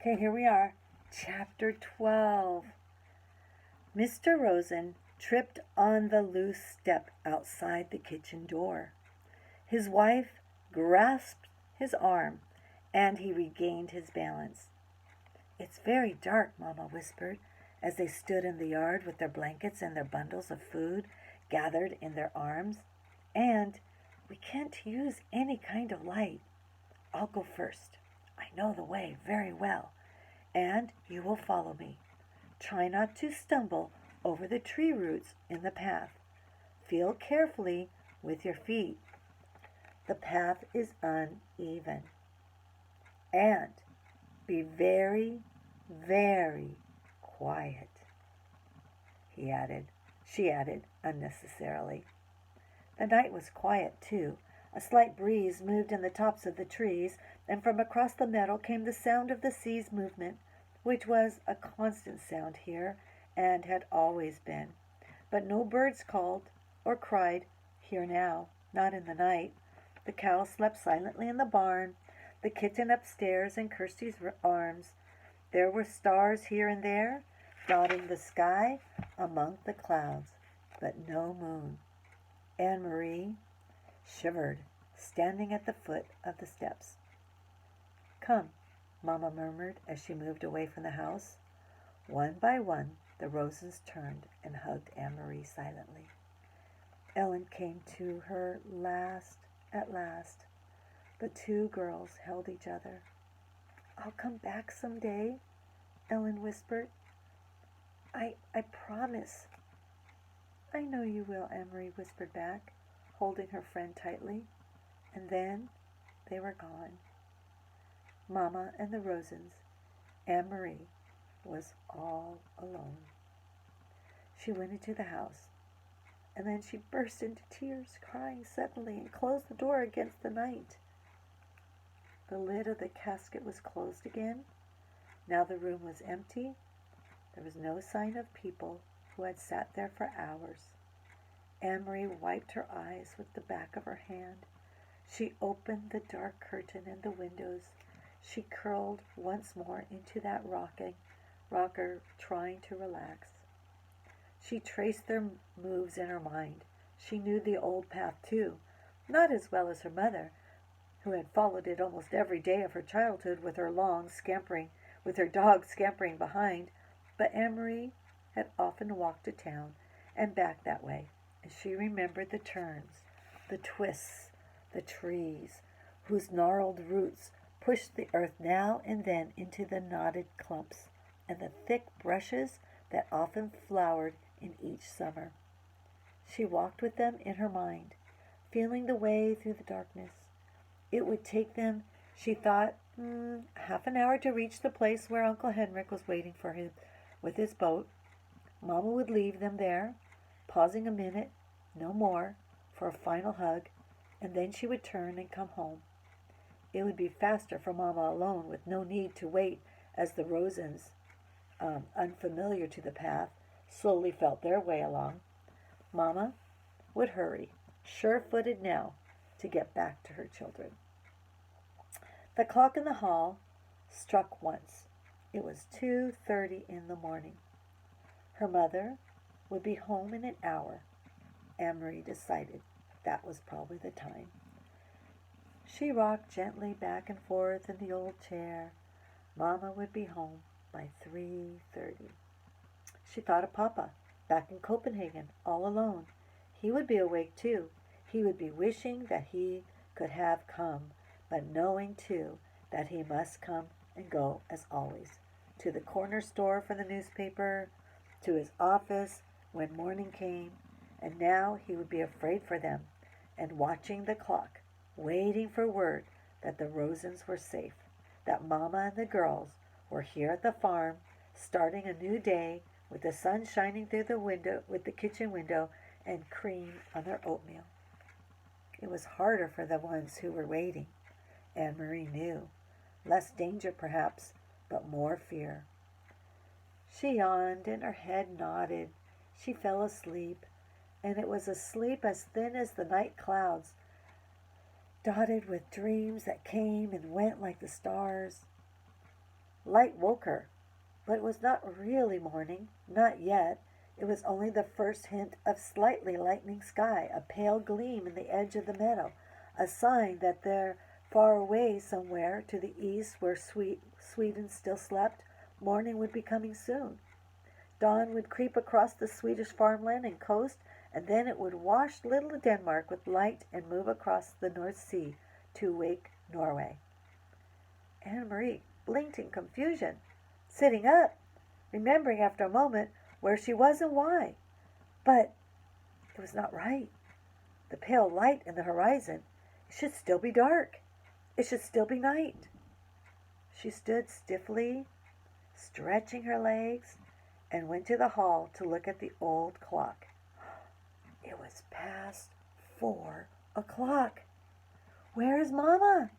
Okay, here we are. Chapter 12. Mr. Rosen tripped on the loose step outside the kitchen door. His wife grasped his arm, and he regained his balance. "It's very dark," Mama whispered, as they stood in the yard with their blankets and their bundles of food gathered in their arms. "And we can't use any kind of light. I'll go first. I know the way very well, and you will follow me. Try not to stumble over the tree roots in the path. Feel carefully with your feet. The path is uneven. And be very, very quiet," she added unnecessarily. The night was quiet, too. A slight breeze moved in the tops of the trees, and from across the meadow came the sound of the sea's movement, which was a constant sound here, and had always been. But no birds called or cried here now, not in the night. The cow slept silently in the barn, the kitten upstairs in Kirsty's arms. There were stars here and there, dotting the sky among the clouds, but no moon. Anne-Marie shivered, standing at the foot of the steps. "Come," Mama murmured as she moved away from the house. One by one, the Rosens turned and hugged Anne-Marie silently. Ellen came to her at last. The two girls held each other. "I'll come back someday," Ellen whispered. I promise." "I know you will," Anne-Marie whispered back, holding her friend tightly. And then they were gone. Mama and the Rosens. Anne-Marie was all alone. She went into the house, and then she burst into tears, crying suddenly, and closed the door against the night. The lid of the casket was closed again. Now the room was empty. There was no sign of people who had sat there for hours. Anne-Marie wiped her eyes with the back of her hand. She opened the dark curtain in the windows. She curled once more into that rocker, trying to relax. She traced their moves in her mind. She knew the old path, too, not as well as her mother, who had followed it almost every day of her childhood with her dog scampering behind, but Anne-Marie had often walked to town and back that way, and she remembered the turns, the twists, the trees, whose gnarled roots pushed the earth now and then into the knotted clumps, and the thick brushes that often flowered in each summer. She walked with them in her mind, feeling the way through the darkness. It would take them, she thought, half an hour to reach the place where Uncle Henrik was waiting for him with his boat. Mama would leave them there, pausing a minute, no more, for a final hug, and then she would turn and come home. It would be faster for Mama alone, with no need to wait as the Rosens, unfamiliar to the path, slowly felt their way along. Mama would hurry, sure-footed now, to get back to her children. The clock in the hall struck once. It was 2:30 in the morning. Her mother would be home in an hour. Anne-Marie decided that was probably the time. She rocked gently back and forth in the old chair. Mama would be home by 3:30. She thought of Papa, back in Copenhagen, all alone. He would be awake, too. He would be wishing that he could have come, but knowing, too, that he must come and go as always, to the corner store for the newspaper, to his office when morning came, and now he would be afraid for them, and watching the clock, waiting for word that the Rosens were safe, that Mama and the girls were here at the farm, starting a new day with the sun shining through the kitchen window, and cream on their oatmeal. It was harder for the ones who were waiting, Anne-Marie knew. Less danger, perhaps, but more fear. She yawned, and her head nodded. She fell asleep, and it was a sleep as thin as the night clouds, dotted with dreams that came and went like the stars. light woke her. But it was not really morning, not yet. It was only the first hint of slightly lightening sky, a pale gleam in the edge of the meadow, a sign that there, far away somewhere to the east where Sweden still slept, morning would be coming soon. Dawn would creep across the Swedish farmland and coast, and then it would wash little Denmark with light and move across the North Sea to wake Norway. Anne-Marie blinked in confusion, sitting up, remembering after a moment where she was and why. But it was not right. The pale light in the horizon, it should still be dark. It should still be night. She stood stiffly, stretching her legs, and went to the hall to look at the old clock. It was past 4 o'clock. Where is Mama?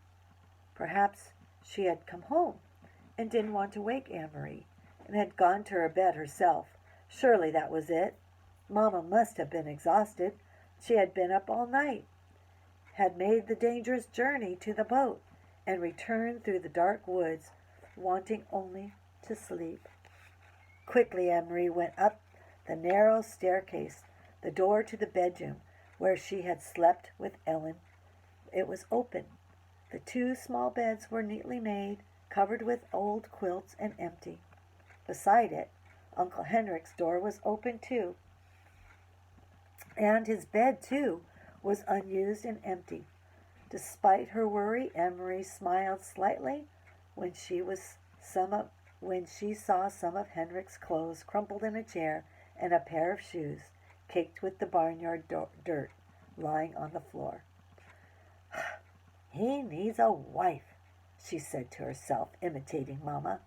Perhaps she had come home and didn't want to wake Anne-Marie and had gone to her bed herself. Surely that was it. Mama must have been exhausted. She had been up all night, had made the dangerous journey to the boat, and returned through the dark woods, wanting only to sleep. Quickly Anne-Marie went up the narrow staircase, the door to the bedroom where she had slept with Ellen. It was open. The 2 small beds were neatly made, covered with old quilts, and empty. Beside it, Uncle Henrik's door was open too, and his bed too was unused and empty. Despite her worry, Anne-Marie smiled slightly when she saw some of Henrik's clothes crumpled in a chair and a pair of shoes, caked with the barnyard dirt, lying on the floor. He needs a wife, she said to herself, imitating Mama.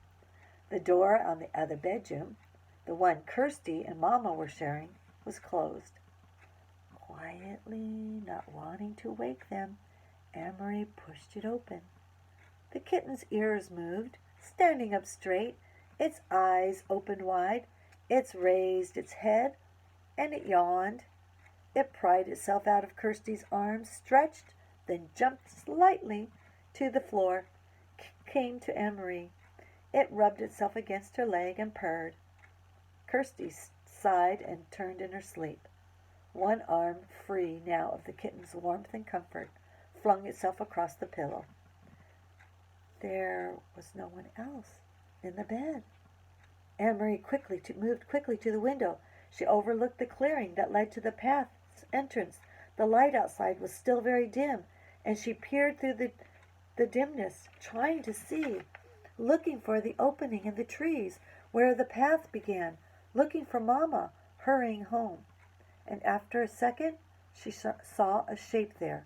The door on the other bedroom, the one Kirsty and Mama were sharing, was closed. Quietly, not wanting to wake them, Anne-Marie pushed it open. The kitten's ears moved, standing up straight, its eyes opened wide, it raised its head, and it yawned. It pried itself out of Kirsty's arms, stretched, then jumped slightly to the floor, came to Anne-Marie. It rubbed itself against her leg and purred. Kirsty sighed and turned in her sleep. One arm, free now of the kitten's warmth and comfort, flung itself across the pillow. There was no one else in the bed. Anne-Marie moved quickly to the window. She overlooked the clearing that led to the path's entrance. The light outside was still very dim, and she peered through the dimness, trying to see, looking for the opening in the trees where the path began, looking for Mama, hurrying home. And after a second, she saw a shape there,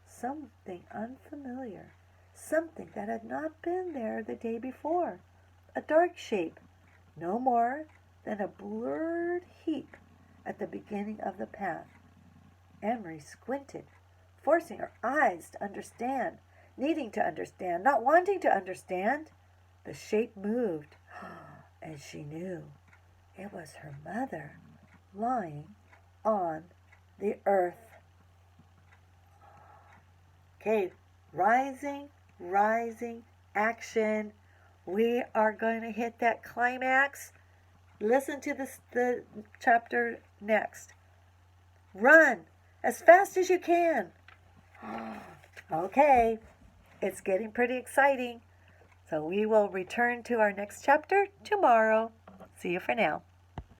something unfamiliar, something that had not been there the day before, a dark shape, no more than a blurred heap at the beginning of the path. Anne-Marie squinted, forcing her eyes to understand, needing to understand, not wanting to understand. The shape moved, and she knew it was her mother lying on the earth. Okay, rising, action. We are going to hit that climax. Listen to the chapter next. Run as fast as you can. Okay, it's getting pretty exciting. So we will return to our next chapter tomorrow. See you for now.